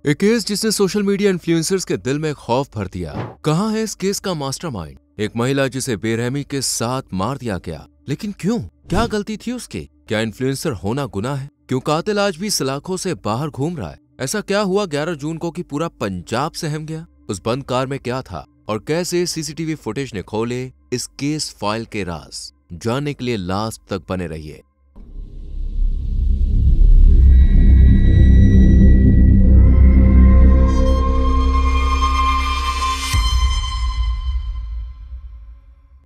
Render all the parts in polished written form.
एक केस जिसने social media influencers के दिल में खौफ भर दिया। कहाँ है इस केस का मास्टरमाइंड? एक महिला जिसे बेरहमी के साथ मार दिया गया, लेकिन क्यों? क्या गलती थी उसकी? क्या इन्फ्लुएंसर होना गुनाह है? क्यों कातिल आज भी सलाखों से बाहर घूम रहा है? ऐसा क्या हुआ 11 जून को कि पूरा पंजाब सहम गया? उस बंद कार में क्या था और कैसे सीसीटीवी फुटेज ने खोले इस केस फाइल के राज? जानने के लिए लास्ट तक बने रहिए।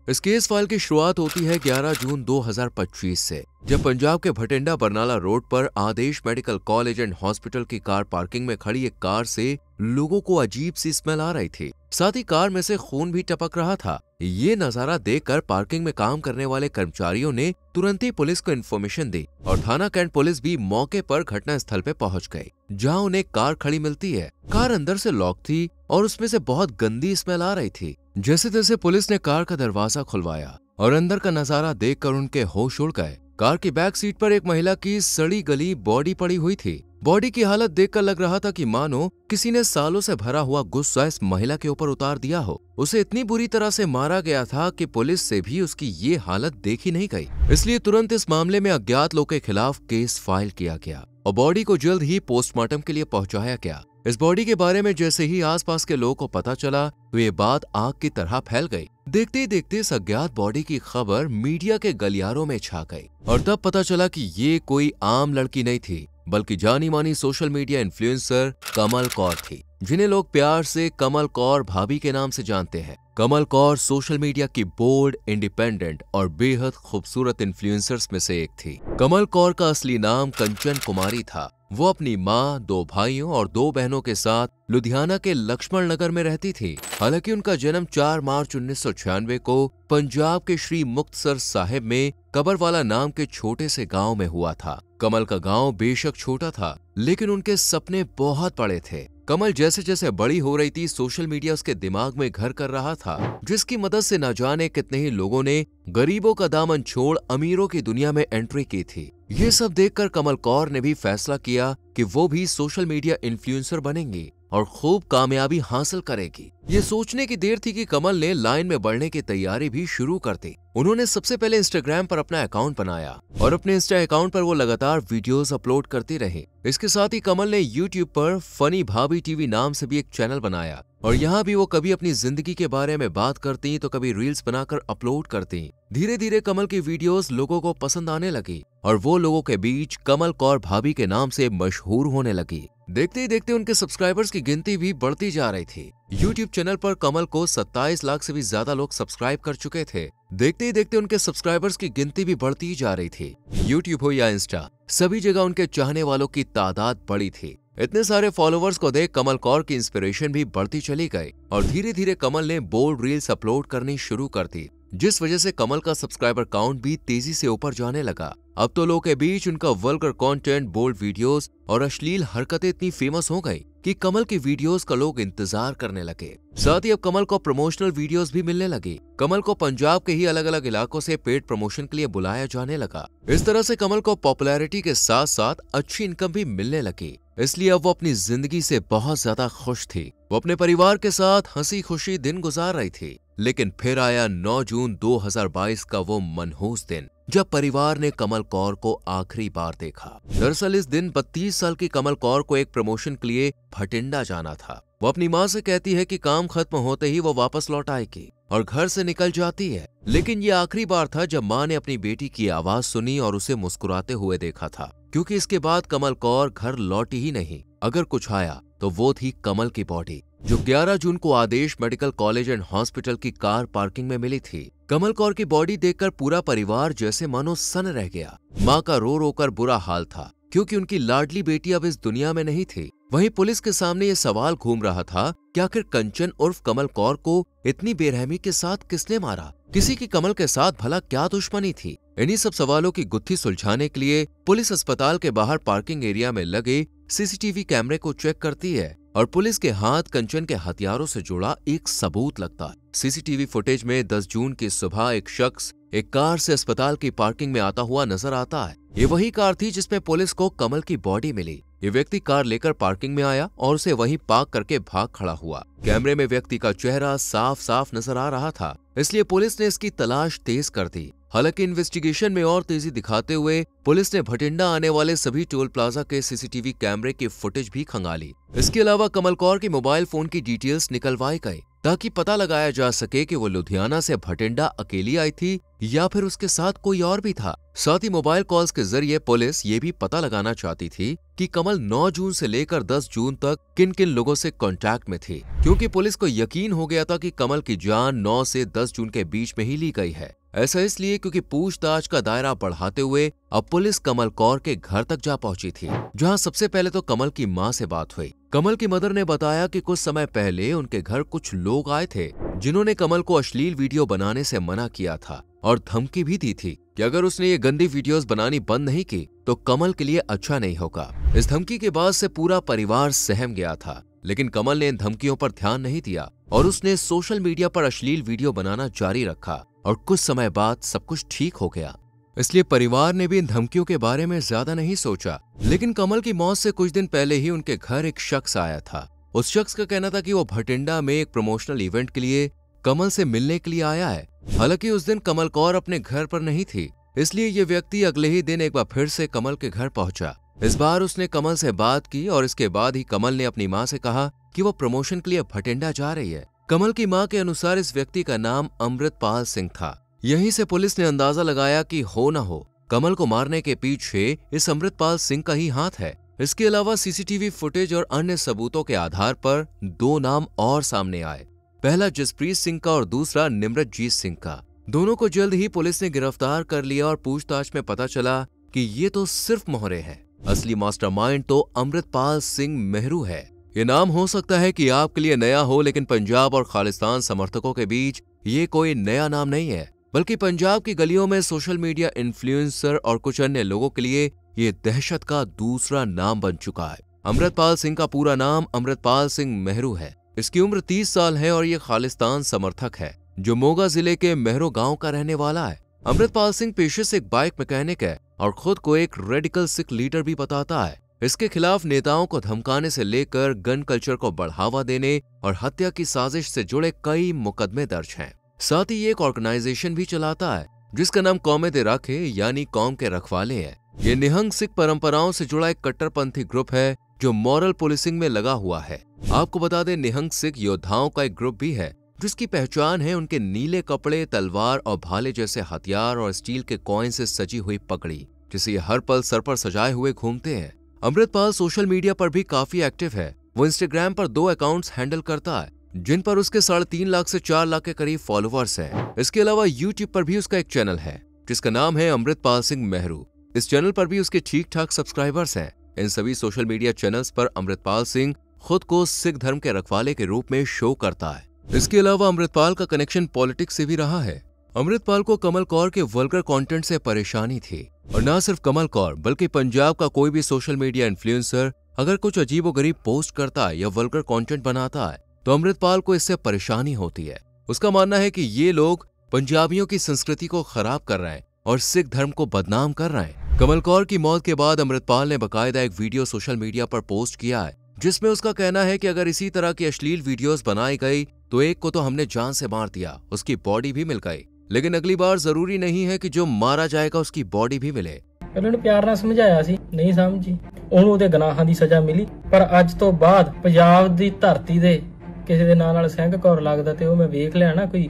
इस केस फाइल की शुरुआत होती है 11 जून 2025 से, जब पंजाब के भटिंडा बरनाला रोड पर आदेश मेडिकल कॉलेज एंड हॉस्पिटल की कार पार्किंग में खड़ी एक कार से लोगों को अजीब सी स्मेल आ रही थी। साथ ही कार में से खून भी टपक रहा था। ये नजारा देखकर पार्किंग में काम करने वाले कर्मचारियों ने तुरंत ही पुलिस को इन्फॉर्मेशन दी और थाना कैंट पुलिस भी मौके पर घटना स्थल पे पहुंच गई, जहां उन्हें कार खड़ी मिलती है। कार अंदर से लॉक थी और उसमें से बहुत गंदी स्मेल आ रही थी। जैसे तैसे पुलिस ने कार का दरवाजा खुलवाया और अंदर का नजारा देखकर उनके होश उड़ गए। कार की बैक सीट पर एक महिला की सड़ी गली बॉडी पड़ी हुई थी। बॉडी की हालत देखकर लग रहा था कि मानो किसी ने सालों से भरा हुआ गुस्सा इस महिला के ऊपर उतार दिया हो। उसे इतनी बुरी तरह से मारा गया था कि पुलिस से भी उसकी ये हालत देखी नहीं गई। इसलिए तुरंत इस मामले में अज्ञात लोग के खिलाफ केस फाइल किया गया और बॉडी को जल्द ही पोस्टमार्टम के लिए पहुंचाया गया। इस बॉडी के बारे में जैसे ही आसपास के लोगों को पता चला तो ये बात आग की तरह फैल गई। देखते ही देखते इस अज्ञात बॉडी की खबर मीडिया के गलियारों में छा गई और तब पता चला कि ये कोई आम लड़की नहीं थी, बल्कि जानी मानी सोशल मीडिया इन्फ्लुएंसर कमल कौर थी, जिन्हें लोग प्यार से कमल कौर भाभी के नाम से जानते हैं। कमल कौर सोशल मीडिया की बोल्ड, इंडिपेंडेंट और बेहद खूबसूरत इन्फ्लुएंसर्स में से एक थी। कमल कौर का असली नाम कंचन कुमारी था। वो अपनी माँ, 2 भाइयों और 2 बहनों के साथ लुधियाना के लक्ष्मण नगर में रहती थी। हालांकि उनका जन्म 4 मार्च 1996 को पंजाब के श्री मुक्तसर साहिब में कबरवाला नाम के छोटे से गांव में हुआ था। कमल का गांव बेशक छोटा था, लेकिन उनके सपने बहुत बड़े थे। कमल जैसे जैसे बड़ी हो रही थी, सोशल मीडिया उसके दिमाग में घर कर रहा था, जिसकी मदद से न जाने कितने ही लोगों ने गरीबों का दामन छोड़ अमीरों की दुनिया में एंट्री की थी। ये सब देखकर कमल कौर ने भी फैसला किया कि वो भी सोशल मीडिया इन्फ्लुएंसर बनेंगी और खूब कामयाबी हासिल करेगी। ये सोचने की देर थी कि कमल ने लाइन में बढ़ने की तैयारी भी शुरू कर दी। उन्होंने सबसे पहले इंस्टाग्राम पर अपना अकाउंट बनाया और अपने इंस्टा अकाउंट पर वो लगातार वीडियोस अपलोड करती रही। इसके साथ ही कमल ने यूट्यूब पर फनी भाभी टीवी नाम से भी एक चैनल बनाया और यहाँ भी वो कभी अपनी जिंदगी के बारे में बात करती तो कभी रील्स बनाकर अपलोड करती। धीरे धीरे कमल की वीडियोस लोगों को पसंद आने लगी और वो लोगों के बीच कमल कौर भाभी के नाम से मशहूर होने लगी। देखते ही देखते उनके सब्सक्राइबर्स की गिनती भी बढ़ती जा रही थी। यूट्यूब चैनल पर कमल को 27 लाख से भी ज्यादा लोग सब्सक्राइब कर चुके थे। देखते ही देखते उनके सब्सक्राइबर्स की गिनती भी बढ़ती जा रही थी। यूट्यूब हो या इंस्टा, सभी जगह उनके चाहने वालों की तादाद बड़ी थी। इतने सारे फॉलोअर्स को देख कमल कौर की इंस्पिरेशन भी बढ़ती चली गई और धीरे धीरे कमल ने बोल्ड रील्स अपलोड करनी शुरू कर दी, जिस वजह से कमल का सब्सक्राइबर काउंट भी तेजी से ऊपर जाने लगा। अब तो लोगों के बीच उनका वल्गर कंटेंट, बोल्ड वीडियोस और अश्लील हरकतें इतनी फेमस हो गई कि कमल की वीडियोस का लोग इंतजार करने लगे। साथ ही अब कमल को प्रमोशनल वीडियोस भी मिलने लगी। कमल को पंजाब के ही अलग अलग इलाकों से पेड प्रमोशन के लिए बुलाया जाने लगा। इस तरह से कमल को पॉपुलैरिटी के साथ साथ अच्छी इनकम भी मिलने लगी। इसलिए अब वो अपनी जिंदगी से बहुत ज्यादा खुश थी। वो अपने परिवार के साथ हंसी खुशी दिन गुजार रही थी। लेकिन फिर आया 9 जून 2022 का वो मनहूस दिन, जब परिवार ने कमल कौर को आखिरी बार देखा। दरअसल इस दिन 32 साल की कमल कौर को एक प्रमोशन के लिए भटिंडा जाना था। वो अपनी माँ से कहती है कि काम खत्म होते ही वो वापस लौट आएगी और घर से निकल जाती है। लेकिन ये आखिरी बार था जब माँ ने अपनी बेटी की आवाज सुनी और उसे मुस्कुराते हुए देखा था, क्योंकि इसके बाद कमल कौर घर लौटी ही नहीं। अगर कुछ आया तो वो थी कमल की बॉडी, जो 11 जून को आदेश मेडिकल कॉलेज एंड हॉस्पिटल की कार पार्किंग में मिली थी। कमल कौर की बॉडी देखकर पूरा परिवार जैसे मानो सन रह गया। माँ का रो रो कर बुरा हाल था, क्योंकि उनकी लाडली बेटी अब इस दुनिया में नहीं थी। वहीं पुलिस के सामने ये सवाल घूम रहा था कि आखिर कंचन उर्फ कमल कौर को इतनी बेरहमी के साथ किसने मारा? किसी की कमल के साथ भला क्या दुश्मनी थी? इन्हीं सब सवालों की गुत्थी सुलझाने के लिए पुलिस अस्पताल के बाहर पार्किंग एरिया में लगे सीसीटीवी कैमरे को चेक करती है और पुलिस के हाथ कंचन के हथियारों से जुड़ा एक सबूत लगता है। सीसीटीवी फुटेज में 10 जून की सुबह एक शख्स एक कार से अस्पताल की पार्किंग में आता हुआ नजर आता है। ये वही कार थी जिसमें पुलिस को कमल की बॉडी मिली। ये व्यक्ति कार लेकर पार्किंग में आया और उसे वहीं पार्क करके भाग खड़ा हुआ। कैमरे में व्यक्ति का चेहरा साफ साफ नजर आ रहा था, इसलिए पुलिस ने इसकी तलाश तेज कर दी। हालांकि इन्वेस्टिगेशन में और तेजी दिखाते हुए पुलिस ने भटिंडा आने वाले सभी टोल प्लाजा के सीसीटीवी कैमरे की फुटेज भी खंगाली। इसके अलावा कमल कौर के मोबाइल फोन की डिटेल्स निकलवाई गई ताकि पता लगाया जा सके कि वो लुधियाना से भटिंडा अकेली आई थी या फिर उसके साथ कोई और भी था। साथ ही मोबाइल कॉल्स के जरिए पुलिस ये भी पता लगाना चाहती थी कि कमल 9 जून से लेकर 10 जून तक किन किन लोगों से कांटेक्ट में थी, क्योंकि पुलिस को यकीन हो गया था कि कमल की जान 9 से 10 जून के बीच में ही ली गई है। ऐसा इसलिए क्योंकि पूछताछ का दायरा बढ़ाते हुए अब पुलिस कमल कौर के घर तक जा पहुंची थी, जहां सबसे पहले तो कमल की मां से बात हुई। कमल की मदर ने बताया कि कुछ समय पहले उनके घर कुछ लोग आए थे जिन्होंने कमल को अश्लील वीडियो बनाने से मना किया था और धमकी भी दी थी कि अगर उसने ये गंदी वीडियोस बनानी बंद नहीं की तो कमल के लिए अच्छा नहीं होगा। इस धमकी के बाद से पूरा परिवार सहम गया था, लेकिन कमल ने इन धमकियों पर ध्यान नहीं दिया और उसने सोशल मीडिया पर अश्लील वीडियो बनाना जारी रखा और कुछ समय बाद सब कुछ ठीक हो गया। इसलिए परिवार ने भी इन धमकियों के बारे में ज्यादा नहीं सोचा। लेकिन कमल की मौत से कुछ दिन पहले ही उनके घर एक शख्स आया था। उस शख्स का कहना था कि वो भटिंडा में एक प्रमोशनल इवेंट के लिए कमल से मिलने के लिए आया है। हालांकि उस दिन कमल कौर अपने घर पर नहीं थी, इसलिए ये व्यक्ति अगले ही दिन एक बार फिर से कमल के घर पहुंचा। इस बार उसने कमल से बात की और इसके बाद ही कमल ने अपनी मां से कहा कि वो प्रमोशन के लिए भटिंडा जा रही है। कमल की मां के अनुसार इस व्यक्ति का नाम अमृतपाल सिंह था। यहीं से पुलिस ने अंदाजा लगाया कि हो न हो कमल को मारने के पीछे इस अमृतपाल सिंह का ही हाथ है। इसके अलावा सीसीटीवी फुटेज और अन्य सबूतों के आधार पर 2 नाम और सामने आए, पहला जसप्रीत सिंह का और दूसरा निम्रतजीत सिंह का। दोनों को जल्द ही पुलिस ने गिरफ्तार कर लिया और पूछताछ में पता चला कि ये तो सिर्फ मोहरे हैं, असली मास्टरमाइंड तो अमृतपाल सिंह मेहरू है। ये नाम हो सकता है कि आपके लिए नया हो, लेकिन पंजाब और खालिस्तान समर्थकों के बीच ये कोई नया नाम नहीं है, बल्कि पंजाब की गलियों में सोशल मीडिया इन्फ्लुएंसर और कुछ अन्य लोगों के लिए ये दहशत का दूसरा नाम बन चुका है। अमृतपाल सिंह का पूरा नाम अमृतपाल सिंह मेहरू है। इसकी उम्र 30 साल है और ये खालिस्तान समर्थक है जो मोगा जिले के मेहरू गांव का रहने वाला है। अमृतपाल सिंह पेशे से एक बाइक मैकेनिक है और खुद को एक रेडिकल सिख लीडर भी बताता है। इसके खिलाफ नेताओं को धमकाने से लेकर गन कल्चर को बढ़ावा देने और हत्या की साजिश से जुड़े कई मुकदमे दर्ज हैं। साथ ही ये एक ऑर्गेनाइजेशन भी चलाता है जिसका नाम कौमे दे राखे यानी कौम के रखवाले है। ये निहंग सिख परंपराओं से जुड़ा एक कट्टरपंथी ग्रुप है जो मॉरल पुलिसिंग में लगा हुआ है। आपको बता दें, निहंग सिख योद्धाओं का एक ग्रुप भी है जिसकी पहचान है उनके नीले कपड़े, तलवार और भाले जैसे हथियार और स्टील के कॉइन से सजी हुई पगड़ी, जिसे ये हर पल सर पर सजाए हुए घूमते हैं। अमृतपाल सोशल मीडिया पर भी काफी एक्टिव है। वो इंस्टाग्राम पर 2 अकाउंट्स हैंडल करता है जिन पर उसके 3.5 लाख से 4 लाख के करीब फॉलोअर्स हैं। इसके अलावा यूट्यूब पर भी उसका एक चैनल है जिसका नाम है अमृतपाल सिंह मेहरू। इस चैनल पर भी उसके ठीक-ठाक सब्सक्राइबर्स हैं। इन सभी सोशल मीडिया चैनल्स पर अमृतपाल सिंह खुद को सिख धर्म के रखवाले के रूप में शो करता है। इसके अलावा अमृतपाल का कनेक्शन पॉलिटिक्स से भी रहा है। अमृतपाल को कमल कौर के वल्गर कंटेंट से परेशानी थी और न सिर्फ कमल कौर बल्कि पंजाब का कोई भी सोशल मीडिया इन्फ्लुएंसर अगर कुछ अजीबोगरीब पोस्ट करता है या वल्गर कंटेंट बनाता है तो अमृतपाल को इससे परेशानी होती है। उसका मानना है कि ये लोग पंजाबियों की संस्कृति को खराब कर रहे हैं और सिख धर्म को बदनाम कर रहे हैं। कमल कौर की मौत के बाद अमृतपाल ने बकायदा एक वीडियो सोशल मीडिया पर पोस्ट किया है जिसमें उसका कहना है कि अगर इसी तरह की अश्लील वीडियोस बनाई गई तो एक को तो हमने जान से मार दिया, उसकी बॉडी भी मिल गई, लेकिन अगली बार जरूरी नहीं है कि जो मारा जाएगा उसकी बॉडी भी मिले। उन्होंने प्यार ਨਾਲ ਸਮਝਾਇਆ ਸੀ, नहीं समझी, ਉਹਨੂੰ ਉਹਦੇ ਗੁਨਾਹਾਂ ਦੀ ਸਜ਼ਾ ਮਿਲੀ। ਪਰ ਅੱਜ ਤੋਂ ਬਾਅਦ ਪੰਜਾਬ ਦੀ ਧਰਤੀ ਦੇ ਕਿਸੇ ਦੇ ਨਾਂ ਨਾਲ ਸਿੰਘ ਕੌਰ ਲੱਗਦਾ ਤੇ ਉਹ ਮੈਂ ਵੇਖ ਲਿਆ ਨਾ ਕੋਈ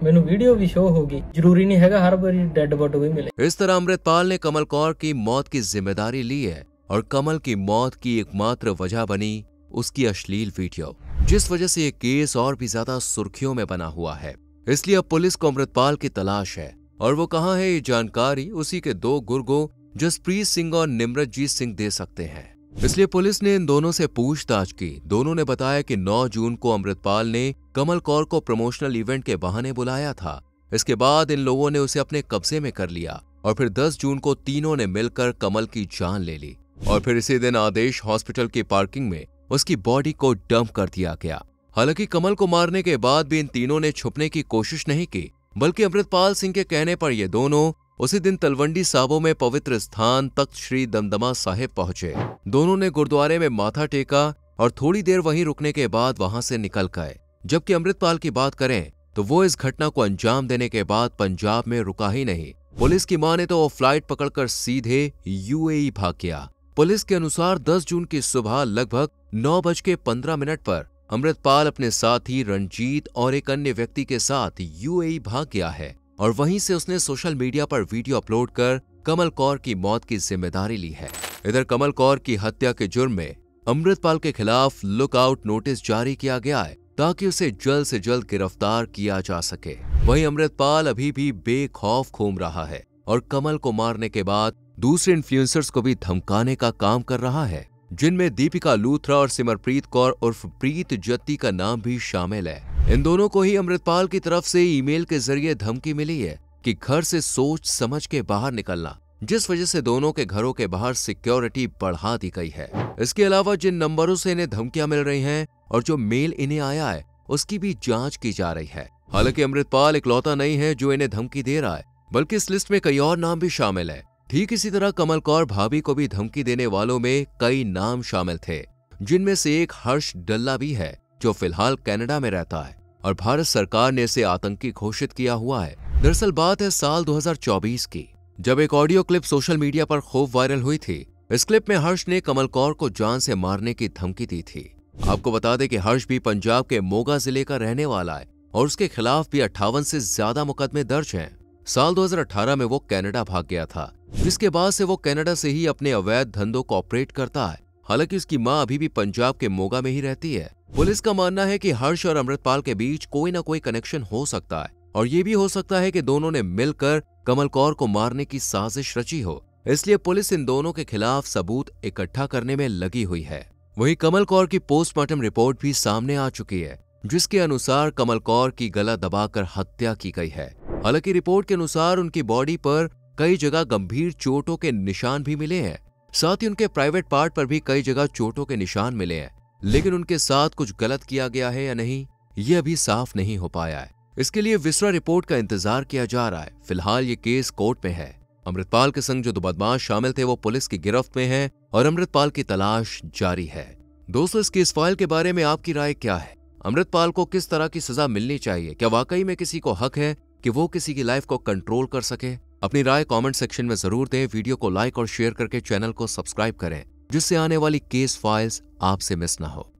ਮੈਨੂੰ वीडियो भी शो होगी, जरूरी नहीं है हर बारी डेड बॉडी भी मिले। इस तरह अमृतपाल ने कमल कौर की मौत की जिम्मेदारी ली है और कमल की मौत की एकमात्र वजह बनी उसकी अश्लील वीडियो, जिस वजह से ये केस और भी ज्यादा सुर्खियों में बना हुआ है। इसलिए अब पुलिस को अमृतपाल की तलाश है और वो कहाँ है ये जानकारी उसी के 2 गुर्गों जसप्रीत सिंह और निम्रतजीत सिंह दे सकते हैं। इसलिए पुलिस ने इन दोनों से पूछताछ की। दोनों ने बताया कि 9 जून को अमृतपाल ने कमल कौर को प्रमोशनल इवेंट के बहाने बुलाया था। इसके बाद इन लोगों ने उसे अपने कब्जे में कर लिया और फिर 10 जून को तीनों ने मिलकर कमल की जान ले ली और फिर इसी दिन आदेश हॉस्पिटल की पार्किंग में उसकी बॉडी को डंप कर दिया गया। हालांकि कमल को मारने के बाद भी इन तीनों ने छुपने की कोशिश नहीं की, बल्कि अमृतपाल सिंह के कहने पर ये दोनों उसी दिन तलवंडी साबो में पवित्र स्थान तख्त श्री दमदमा साहिब पहुंचे। दोनों ने गुरुद्वारे में माथा टेका और थोड़ी देर वहीं रुकने के बाद वहां से निकल गए। जबकि अमृतपाल की बात करें तो वो इस घटना को अंजाम देने के बाद पंजाब में रुका ही नहीं। पुलिस की माने तो वो फ्लाइट पकड़कर सीधे यूएई भाग गया। पुलिस के अनुसार 10 जून की सुबह लगभग 9:15 पर अमृतपाल अपने साथी रंजीत और एक अन्य व्यक्ति के साथ यूएई भाग गया है और वहीं से उसने सोशल मीडिया पर वीडियो अपलोड कर कमल कौर की मौत की जिम्मेदारी ली है। इधर कमल कौर की हत्या के जुर्म में अमृतपाल के खिलाफ लुकआउट नोटिस जारी किया गया है ताकि उसे जल्द से जल्द गिरफ्तार किया जा सके। वहीं अमृतपाल अभी भी बेखौफ घूम रहा है और कमल को मारने के बाद दूसरे इन्फ्लुएंसर्स को भी धमकाने का काम कर रहा है, जिनमें दीपिका लूथरा और सिमरप्रीत कौर उर्फ प्रीत जत्ती का नाम भी शामिल है। इन दोनों को ही अमृतपाल की तरफ से ईमेल के जरिए धमकी मिली है कि घर से सोच समझ के बाहर निकलना, जिस वजह से दोनों के घरों के बाहर सिक्योरिटी बढ़ा दी गई है। इसके अलावा जिन नंबरों से इन्हें धमकियां मिल रही हैं और जो मेल इन्हें आया है उसकी भी जांच की जा रही है। हालांकि अमृतपाल इकलौता नहीं है जो इन्हें धमकी दे रहा है, बल्कि इस लिस्ट में कई और नाम भी शामिल है। ठीक इसी तरह कमल कौर भाभी को भी धमकी देने वालों में कई नाम शामिल थे, जिनमें से एक हर्ष डल्ला भी है जो फिलहाल कनाडा में रहता है और भारत सरकार ने इसे आतंकी घोषित किया हुआ है। दरअसल बात है साल 2024 की, जब एक ऑडियो क्लिप सोशल मीडिया पर खूब वायरल हुई थी। इस क्लिप में हर्ष ने कमल कौर को जान से मारने की धमकी दी थी। आपको बता दें कि हर्ष भी पंजाब के मोगा जिले का रहने वाला है और उसके खिलाफ भी 58 से ज्यादा मुकदमे दर्ज हैं। साल 2018 में वो कनाडा भाग गया था, जिसके बाद से वो कनाडा से ही अपने अवैध धंधों को ऑपरेट करता है। हालांकि उसकी मां अभी भी पंजाब के मोगा में ही रहती है। पुलिस का मानना है कि हर्ष और अमृतपाल के बीच कोई ना कोई कनेक्शन हो सकता है और ये भी हो सकता है कि दोनों ने मिलकर कमल कौर को मारने की साजिश रची हो। इसलिए पुलिस इन दोनों के खिलाफ सबूत इकट्ठा करने में लगी हुई है। वहीं कमल कौर की पोस्टमार्टम रिपोर्ट भी सामने आ चुकी है, जिसके अनुसार कमल कौर की गला दबाकर हत्या की गई है। हालांकि रिपोर्ट के अनुसार उनकी बॉडी पर कई जगह गंभीर चोटों के निशान भी मिले हैं। साथ ही उनके प्राइवेट पार्ट पर भी कई जगह चोटों के निशान मिले हैं, लेकिन उनके साथ कुछ गलत किया गया है या नहीं, ये अभी साफ नहीं हो पाया है। इसके लिए विसरा रिपोर्ट का इंतजार किया जा रहा है। फिलहाल ये केस कोर्ट में है। अमृतपाल के संग जो दो बदमाश शामिल थे वो पुलिस की गिरफ्त में हैं और अमृतपाल की तलाश जारी है। दोस्तों, इस केस फाइल के बारे में आपकी राय क्या है? अमृतपाल को किस तरह की सजा मिलनी चाहिए? क्या वाकई में किसी को हक है कि वो किसी की लाइफ को कंट्रोल कर सके? अपनी राय कमेंट सेक्शन में जरूर दें। वीडियो को लाइक और शेयर करके चैनल को सब्सक्राइब करें, जिससे आने वाली केस फाइल्स आपसे मिस ना हो।